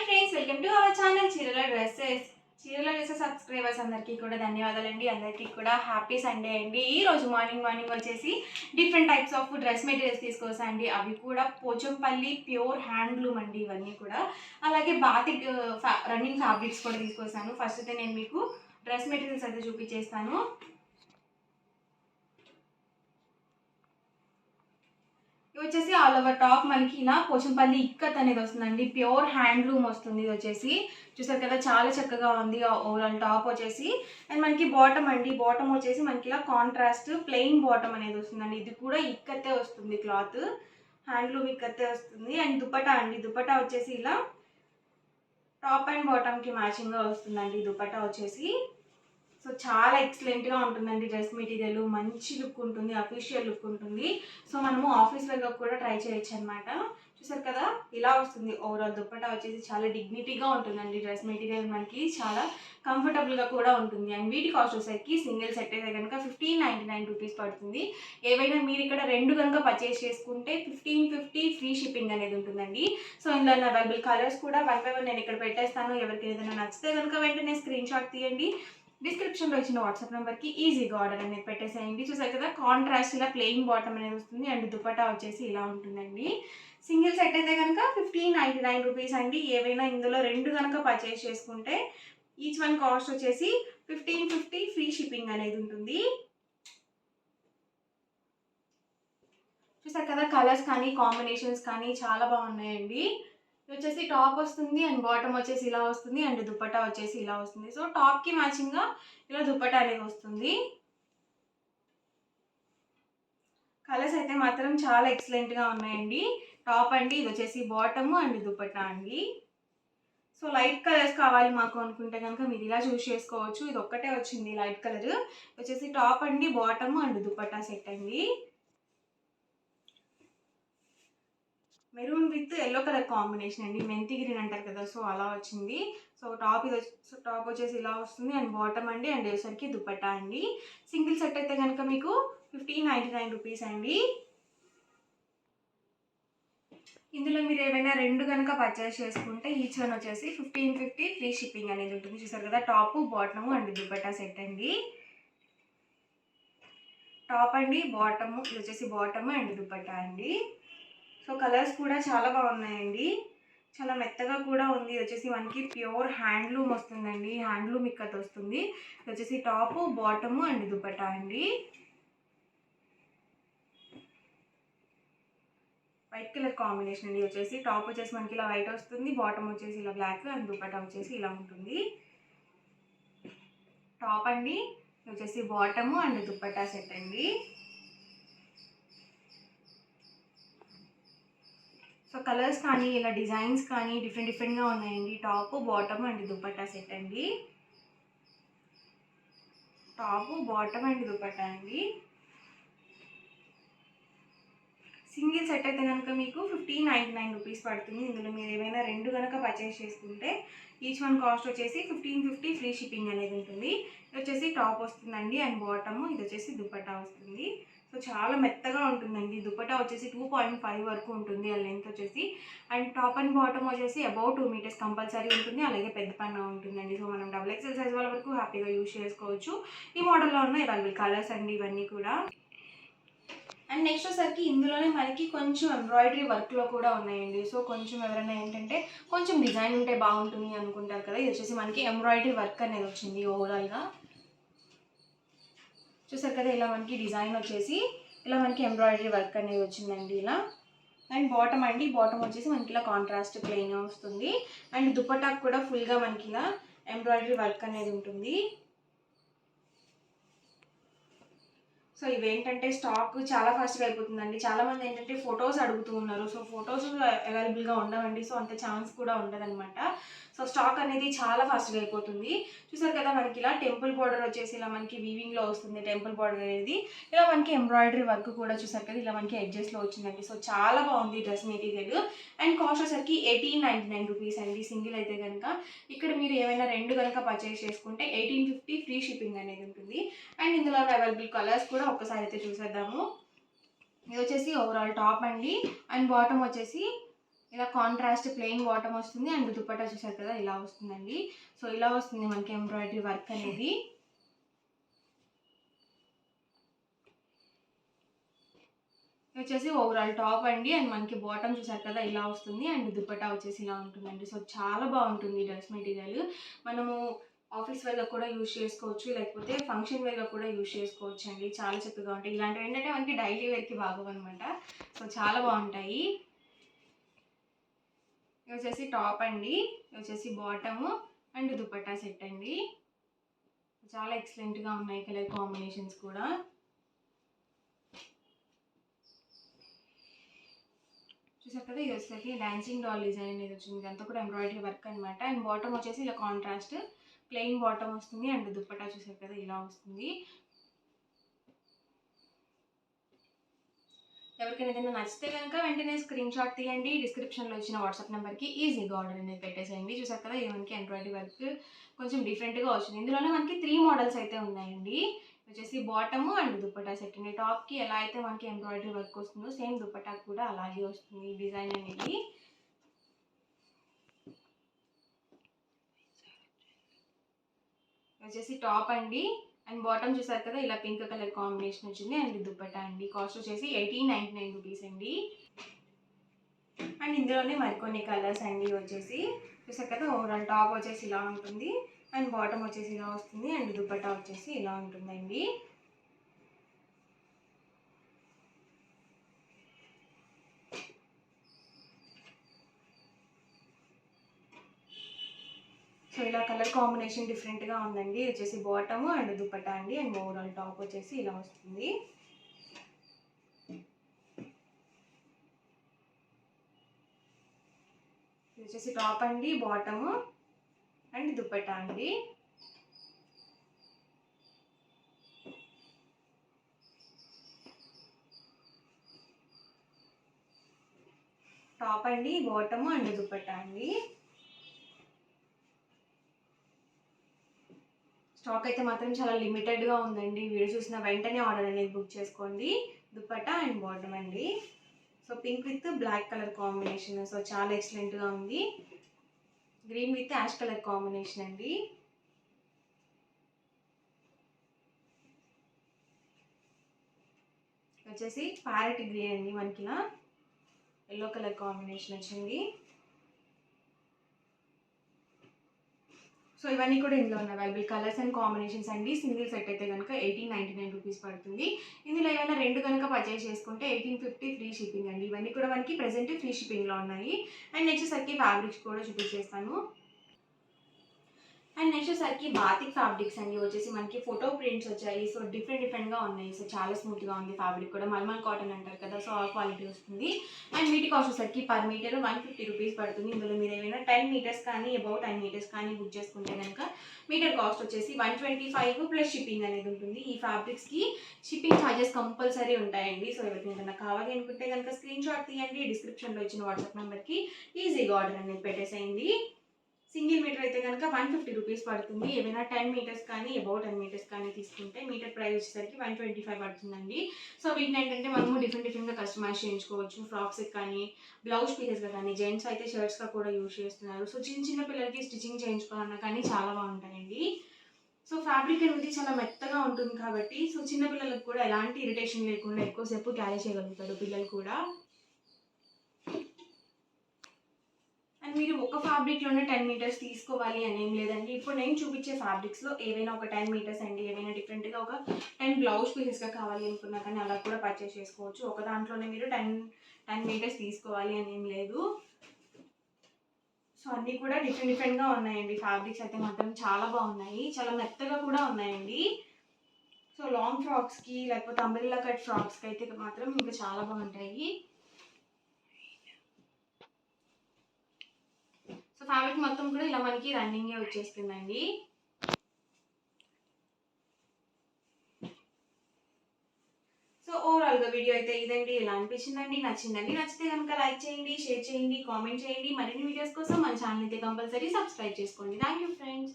Friends, welcome to our channel చీరల dresses subscribers అందరికీ కూడా ధన్యవాదాలండి. అందరికీ కూడా హ్యాపీ సండే అండి. ఈ రోజు మార్నింగ్ వచ్చేసి different types of dress materials తీసుకొస్తాను అండి. అవి కూడా పోచంపల్లి ప్యూర్ హ్యాండ్లూమ్ అండి. ఇవన్నీ కూడా అలాగే బాతిక్ రన్నింగ్ ఫ్యాబ్రిక్స్ కూడా తీసుకొస్తాను. ఫస్ట్ అయితే నేను మీకు డ్రెస్ మెటీరియల్స్ అయితే చూపించేస్తాను. ఇది వచ్చేసి ఆల్ ఓవర్ టాప్ మనకి ఇలా పోచంపల్లి ఇక్కత్ అనేది వస్తుందండి. ప్యూర్ హ్యాండ్లూమ్ వస్తుంది. ఇది వచ్చేసి చూసారు కదా, చాలా చక్కగా ఉంది. ఓవరాల్ టాప్ వచ్చేసి అండ్ మనకి బాటమ్ అండి. బాటమ్ వచ్చేసి మనకి ఇలా కాంట్రాస్ట్ ప్లెయిన్ బాటమ్ అనేది వస్తుందండి. ఇది కూడా ఇక్కతే వస్తుంది, క్లాత్ హ్యాండ్లూమ్ ఇక్కతే వస్తుంది. అండ్ దుపట్టా అండి. దుపట్టా వచ్చేసి ఇలా టాప్ అండ్ బాటమ్కి మ్యాచింగ్గా వస్తుందండి. దుపట్టా వచ్చేసి సో చాలా ఎక్సలెంట్గా ఉంటుందండి. డ్రెస్ మెటీరియల్ మంచి లుక్ ఉంటుంది, అఫీషియల్ లుక్ ఉంటుంది. సో మనము ఆఫీస్ వేర్గా కూడా ట్రై చేయొచ్చు అనమాట. చూసారు కదా, ఇలా వస్తుంది. ఓవరాల్ దుప్పట్టా వచ్చేసి చాలా డిగ్నిటీగా ఉంటుందండి. డ్రెస్ మెటీరియల్ మనకి చాలా కంఫర్టబుల్గా కూడా ఉంటుంది. అండ్ వీటి కాస్ట్ వచ్చేసరికి సింగిల్ సెట్ అయితే కనుక 1599 రూపీస్ పడుతుంది. ఏవైనా మీరు ఇక్కడ రెండు కనుక పర్చేస్ చేసుకుంటే 1550 ఫ్రీ షిప్పింగ్ అనేది ఉంటుందండి. సో ఇందులో అవైలబుల్ కలర్స్ కూడా 1 by 1 నేను ఇక్కడ పెట్టేస్తాను. ఎవరికి ఏదైనా నచ్చితే కనుక వెంటనే స్క్రీన్ షాట్ తీయండి. డిస్క్రిప్షన్లో ఇచ్చిన వాట్సాప్ నెంబర్కి ఈజీగా ఆర్డర్ అనేది పెట్టేసేయండి. చూసారు కదా, కాంట్రాస్ట్ ఇలా ప్లెయిన్ బాటమ్ అనేది వస్తుంది. అండ్ దుపట్టా వచ్చేసి ఇలా ఉంటుందండి. సింగిల్ సెట్ అయితే కనుక 1599 రూపీస్ అండి. ఏవైనా ఇందులో రెండు కనుక పర్చేస్ చేసుకుంటే ఈచ్ వన్ కాస్ట్ వచ్చేసి 1550 ఫ్రీ షిప్పింగ్ అనేది ఉంటుంది. చూసారు కదా, కలర్స్ కానీ కాంబినేషన్స్ కానీ చాలా బాగున్నాయండి. ఇది వచ్చేసి టాప్ వస్తుంది అండ్ బాటమ్ వచ్చేసి ఇలా వస్తుంది అండ్ దుపట్టా వచ్చేసి ఇలా వస్తుంది. సో టాప్కి మ్యాచింగ్గా ఇలా దుపట్టా అనేది వస్తుంది. కలర్స్ అయితే మాత్రం చాలా ఎక్సలెంట్గా ఉన్నాయండి. టాప్ అండి, ఇది వచ్చేసి బాటము అండ్ దుపట్టా అండి. సో లైట్ కలర్స్ కావాలి మాకు అనుకుంటే కనుక మీరు ఇలా చూస్ చేసుకోవచ్చు. ఇది ఒక్కటే వచ్చింది లైట్ కలర్. వచ్చేసి టాప్ అండి, బాటము అండ్ దుపట్టా సెట్ అండి. Maroon with yellow colour combination అండి. మెంతి గ్రీన్ అంటారు కదా, సో అలా వచ్చింది. సో టాప్ వచ్చేసి ఇలా వస్తుంది అండ్ బాటమ్ అండి అండ్ వేసరికి దుపట్టా అండి. సింగిల్ సెట్ అయితే కనుక మీకు 1599 రూపీస్ అండి. ఇందులో మీరు ఏవైనా రెండు కనుక పర్చేస్ చేసుకుంటే ఈచ్ వన్ వచ్చేసి 1550 ఫ్రీ షిప్పింగ్ అనేది ఉంటుంది. చూసారు కదా, top bottom and dupatta set అండి. టాప్ అండి, బాటము, ఇది వచ్చేసి బాటము అండ్ దుపట్టా అండి. సో కలర్స్ కూడా చాలా బాగున్నాయండి. చాలా మెత్తగా కూడా ఉంది. ఇది వచ్చేసి మనకి ప్యూర్ హ్యాండ్లూమ్ వస్తుందండి. హ్యాండ్లూమ్ ఇక్కత్ వస్తుంది. ఇది వచ్చేసి టాప్ బాటము అండ్ దుపట్టా అండి. వైట్ కలర్ కాంబినేషన్ అండి. వచ్చేసి టాప్ వచ్చేసి మనకి ఇలా వైట్ వస్తుంది, బాటమ్ వచ్చేసి ఇలా బ్లాక్ అండ్ దుపట్టా వచ్చేసి ఇలా ఉంటుంది. టాప్ అండి, ఇది వచ్చేసి బాటము అండ్ దుపట్టా సెట్ అండి. సో కలర్స్ కానీ ఇలా డిజైన్స్ కానీ డిఫరెంట్గా ఉన్నాయండి. Top bottom and dupatta set అండి. టాప్ బాటమ్ అండ్ దుపట్టా అండి. సింగిల్ సెట్ అయితే కనుక మీకు 1599 రూపీస్ పడుతుంది. ఇందులో మీరు ఏమైనా రెండు కనుక పర్చేస్ చేసుకుంటే ఈచ్ వన్ కాస్ట్ వచ్చేసి 1550 ఫ్రీ షిప్పింగ్ అనేది ఉంటుంది. ఇది వచ్చేసి టాప్ వస్తుందండి అండ్ బాటము, ఇది వచ్చేసి దుపట్టా వస్తుంది. సో చాలా మెత్తగా ఉంటుందండి. దుపట్టా వచ్చేసి 2.5 వరకు ఉంటుంది ఆ లెంత్ వచ్చేసి. అండ్ టాప్ అండ్ బాటమ్ వచ్చేసి అబౌట్ 2 మీటర్స్ కంపల్సరీ ఉంటుంది. అలాగే పెద్ద పైన ఉంటుందండి. సో మనం XXL సైజ్ వాళ్ళ వరకు హ్యాపీగా యూజ్ చేసుకోవచ్చు. ఈ మోడల్లో ఉన్న అవైలబుల్ కలర్స్ అండి ఇవన్నీ కూడా. అండ్ నెక్స్ట్ వచ్చేసరికి ఇందులోనే మనకి కొంచెం ఎంబ్రాయిడరీ వర్క్లో కూడా ఉన్నాయండి. సో కొంచెం ఎవరైనా ఏంటంటే కొంచెం డిజైన్ ఉంటే బాగుంటుంది అనుకుంటారు కదా, ఇది వచ్చేసి మనకి ఎంబ్రాయిడరీ వర్క్ అనేది వచ్చింది. ఓవరాల్గా చూసారు కదా, ఇలా మనకి డిజైన్ వచ్చేసి ఇలా మనకి ఎంబ్రాయిడరీ వర్క్ అనేది వచ్చిందండి ఇలా. అండ్ బాటమ్ అండి, బాటమ్ వచ్చేసి మనకి ఇలా కాంట్రాస్ట్ ప్లెయిన్ వస్తుంది. అండ్ దుపట్టాకు కూడా ఫుల్గా మనకి ఇలా ఎంబ్రాయిడరీ వర్క్ అనేది ఉంటుంది. సో ఇవేంటంటే స్టాక్ చాలా ఫాస్ట్గా అయిపోతుందండి. చాలామంది ఏంటంటే ఫొటోస్ అడుగుతూ ఉన్నారు. సో ఫొటోస్ అవైలబుల్గా ఉండవండి. సో అంత ఛాన్స్ కూడా ఉండదన్నమాట. సో స్టాక్ అనేది చాలా ఫాస్ట్గా అయిపోతుంది. చూసారు కదా, మనకి ఇలా టెంపుల్ బార్డర్ వచ్చేసి ఇలా మనకి వీవింగ్లో వస్తుంది. టెంపుల్ బార్డర్ అనేది ఇలా మనకి ఎంబ్రాయిడరీ వర్క్ కూడా చూసారు కదా, ఇలా మనకి ఎడ్జెస్లో వచ్చిందండి. సో చాలా బాగుంది డ్రెస్ మెటీరియల్. అండ్ కాస్ట్ వచ్చేసరికి 1899 రూపీస్ అండి సింగిల్ అయితే కనుక. ఇక్కడ మీరు ఏమైనా రెండు కనుక పర్చేస్ చేసుకుంటే 1850 ఫ్రీ షిప్పింగ్ అనేది ఉంటుంది. అండ్ ఇందులో అవైలబుల్ కలర్స్ కూడా ఒక్కసారి అయితే చూసేద్దాము. ఇది వచ్చేసి ఓవరాల్ టాప్ అండి అండ్ బాటమ్ వచ్చేసి ఇలా కాంట్రాస్ట్ ప్లెయిన్ బాటమ్ వస్తుంది అండ్ దుపట్టా చూసారు కదా ఇలా వస్తుందండి. సో ఇలా వస్తుంది మనకి ఎంబ్రాయిడరీ వర్క్ అనేది. వచ్చేసి ఓవరాల్ టాప్ అండి అండ్ మనకి బాటమ్ చూసారు కదా ఇలా వస్తుంది అండ్ దుపట్టా వచ్చేసి ఇలా ఉంటుందండి. సో చాలా బాగుంటుంది డ్రెస్ మెటీరియల్. మనము ఆఫీస్ వేర్గా కూడా యూజ్ చేసుకోవచ్చు, లేకపోతే ఫంక్షన్ వేర్గా కూడా యూజ్ చేసుకోవచ్చు అండి. చాలా చక్కగా ఉంటాయి. ఇలాంటివి ఏంటంటే మనకి డైలీ వేర్కి బాగోవు అనమాట. సో చాలా బాగుంటాయి. ఇది వచ్చేసి టాప్ అండి, ఇది వచ్చేసి బాటము అండ్ దుపట్టా సెట్ అండి. చాలా ఎక్సలెంట్గా ఉన్నాయి కలర్ కాంబినేషన్స్ కూడా. చూసారు కదా ఇది వచ్చేసరికి డాన్సింగ్ డాల్ డిజైన్ అనేది వచ్చింది. ఇదంతా కూడా ఎంబ్రాయిడరీ వర్క్ అనమాట. అండ్ బాటమ్ వచ్చేసి ఇలా కాంట్రాస్ట్ ప్లెయిన్ బాటమ్ వస్తుంది అండ్ దుపట్టా చూసారు కదా ఇలా వస్తుంది. ఎవరికైనా ఏదైనా నచ్చితే కనుక వెంటనే స్క్రీన్ షాట్ తీయండి. డిస్క్రిప్షన్లో ఇచ్చిన వాట్సాప్ నెంబర్కి ఈజీగా ఆర్డర్ అనేది పెట్టేసేయండి. చూసారు కదా ఇది మనకి ఎంబ్రాయిడరీ వర్క్ కొంచెం డిఫరెంట్గా వచ్చింది. ఇందులోనే మనకి 3 మోడల్స్ అయితే ఉన్నాయండి. వచ్చేసి బాటము అండ్ దుపట్టా సెట్ అండి. టాప్కి ఎలా అయితే మనకి ఎంబ్రాయిడరీ వర్క్ వస్తుందో సేమ్ దుపట్టా కూడా అలాగే వస్తుంది డిజైన్ అనేది. వచ్చేసి టాప్ అండి అండ్ బాటమ్ చూసారు కదా ఇలా పింక్ కలర్ కాంబినేషన్ వచ్చింది అండ్ దుపట్టా అండి. కాస్ట్ వచ్చేసి 1899 రూపీస్ అండి. అండ్ ఇందులోనే మరికొన్ని కలర్స్ అండి. వచ్చేసి చూసారు కదా ఓవరాల్ టాప్ వచ్చేసి ఇలా ఉంటుంది అండ్ బాటమ్ వచ్చేసి ఇలా వస్తుంది అండ్ దుపట్టా వచ్చేసి ఇలా ఉంటుందండి. సో ఇలా కలర్ కాంబినేషన్ డిఫరెంట్గా ఉందండి. వచ్చేసి బాటమ్ అండ్ దుపట్టా అండి అండ్ ఓవరాల్ టాప్ వచ్చేసి ఇలా వస్తుంది. ఇది వచ్చేసి టాప్ అండి, బాటమ్ అండ్ దుపట్టా అండి. టాప్ అండి, బాటమ్ అండ్ దుపట్టా అండి. స్టాక్ అయితే మాత్రం చాలా లిమిటెడ్గా ఉందండి. వీడియో చూసిన వెంటనే ఆర్డర్ అనేది బుక్ చేసుకోండి. దుపట్టా అండ్ బాటమ్ అండి. So pink with black colour combination. So చాలా ఎక్సలెంట్గా ఉంది. Green with ash colour combination అండి. వచ్చేసి ప్యారెట్ గ్రీన్ అండి, మనకి ఇలా ఎల్లో కలర్ కాంబినేషన్ వచ్చింది. సో ఇవన్నీ కూడా ఇందులో ఉన్న అవైలబుల్ కలర్స్ అండ్ కాంబినేషన్స్ అండి. సింగిల్ సెట్ అయితే కనుక 1899 రూపీస్ పడుతుంది. ఇందులో ఏమైనా 2 కనుక పర్చేస్ చేసుకుంటే 1850 ఫ్రీ షిప్పింగ్ అండి. ఇవన్నీ కూడా మనకి ప్రెజెంట్ ఫ్రీ షిప్పింగ్లో ఉన్నాయి. అండ్ నెక్స్ట్ సరికి ఫ్యాబ్రిక్స్ కూడా చూపించేస్తాను. అండ్ నెక్స్ట్ వచ్చేసరికి బాతిక్ ఫ్యాబ్రిక్స్ అండి. వచ్చేసి మనకి ఫోటో ప్రింట్స్ వచ్చాయి. సో డిఫరెంట్గా ఉన్నాయి. సో చాలా స్మూత్గా ఉంది ఫ్యాబ్రిక్ కూడా. మల్మల్ కాటన్ అంటారు కదా, సో ఆ క్వాలిటీ వస్తుంది. అండ్ వీటి కాస్ట్ వచ్చేసరికి పర్ మీటర్ 150 రూపీస్ పడుతుంది. ఇందులో మీరు ఏమైనా 10 మీటర్స్ కానీ అబౌట్ 10 మీటర్స్ కానీ బుక్ చేసుకుంటే కనుక మీటర్ కాస్ట్ వచ్చేసి 125 ప్లస్ షిప్పింగ్ అనేది ఉంటుంది. ఈ ఫ్యాబ్రిక్స్కి షిప్పింగ్ ఛార్జెస్ కంపల్సరీ ఉంటాయండి. సో ఎవరికైనా కావాలి అనుకుంటే కనుక స్క్రీన్ షాట్ తీయండి. డిస్క్రిప్షన్లో ఇచ్చిన వాట్సాప్ నెంబర్కి ఈజీగా ఆర్డర్ అనేది పెట్టేసేయండి. సింగిల్ మీటర్ అయితే కనుక 150 రూపీస్ పడుతుంది. ఏమైనా 10 మీటర్స్ కానీ అబౌట్ 10 మీటర్స్ కానీ తీసుకుంటే మీటర్ ప్రైస్ వచ్చేసరికి 125 పడుతుందండి. సో వీటిని ఏంటంటే మనము డిఫరెంట్గా కస్టమైజ్ చేయించుకోవచ్చు. ఫ్రాక్స్కి కానీ బ్లౌజ్ పీసెస్గా కానీ, జెంట్స్ అయితే షర్ట్స్గా కూడా యూజ్ చేస్తున్నారు. సో చిన్న పిల్లలకి స్టిచ్చింగ్ చేయించుకోవాలన్నా కానీ చాలా బాగుంటాయండి. సో ఫ్యాబ్రిక్ అనేది చాలా మెత్తగా ఉంటుంది కాబట్టి సో చిన్న పిల్లలకు కూడా ఎలాంటి ఇరిటేషన్ లేకుండా ఎక్కువసేపు క్యారీ చేయగలుగుతారు పిల్లలు కూడా. అండ్ మీరు ఒక ఫ్యాబ్రిక్లోనే 10 మీటర్స్ తీసుకోవాలి అని ఏం లేదండి. ఇప్పుడు నేను చూపించే ఫ్యాబ్రిక్స్లో ఏవైనా ఒక 10 మీటర్స్ అండి, ఏవైనా డిఫరెంట్గా ఒక 10 బ్లౌజ్ పీసెస్గా కావాలి అనుకున్నా కానీ అలా కూడా పర్చేస్ చేసుకోవచ్చు. ఒక దాంట్లోనే మీరు 10 మీటర్స్ తీసుకోవాలి అని ఏం లేదు. సో అన్నీ కూడా డిఫరెంట్గా ఉన్నాయండి. ఫ్యాబ్రిక్స్ అయితే మాత్రం చాలా బాగున్నాయి. చాలా మెత్తగా కూడా ఉన్నాయండి. సో లాంగ్ ఫ్రాక్స్కి లేకపోతే అంబ్రెల్లా కట్ ఫ్రాక్స్కి అయితే మాత్రం ఇంకా చాలా బాగుంటాయి. సో ఫ్యాబ్రిక్ మొత్తం కూడా ఇలా మనకి రన్నింగే వచ్చేస్తుందండి. సో ఓవరాల్గా వీడియో అయితే ఇదండి. ఎలా అనిపించిందండి? నచ్చిందండి? నచ్చితే కనుక లైక్ చేయండి, షేర్ చేయండి, కామెంట్ చేయండి. మరిన్ని వీడియోస్ కోసం మన ఛానల్ అయితే కంపల్సరీ సబ్స్క్రైబ్ చేసుకోండి. Thank you friends.